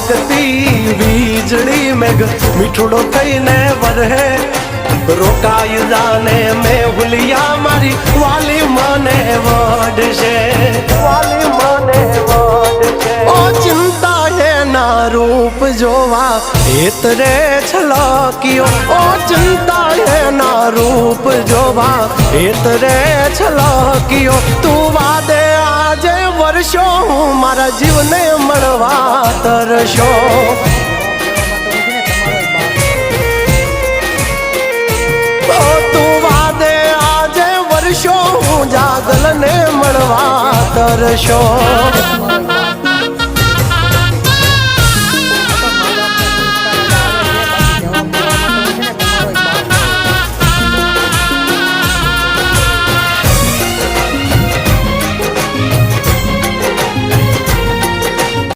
પડકતી વીજળી મેઘ મીઠડો થઈને વરહે રોકાઈ જાને મેં ભૂલિયા મારી વાલી મને વડશે વાલી મને વડશે ઓ ચિંતા એના રૂપ જોવા હેતરે છલક્યો ઓ ચિંતા એના રૂપ જોવા હેતરે છલક્યો તું વાદે આજે વર્ષો હું મારા જીવને મળવા તરશો તું વાદે આજે વર્ષો હું જાગલને મળવા તરશો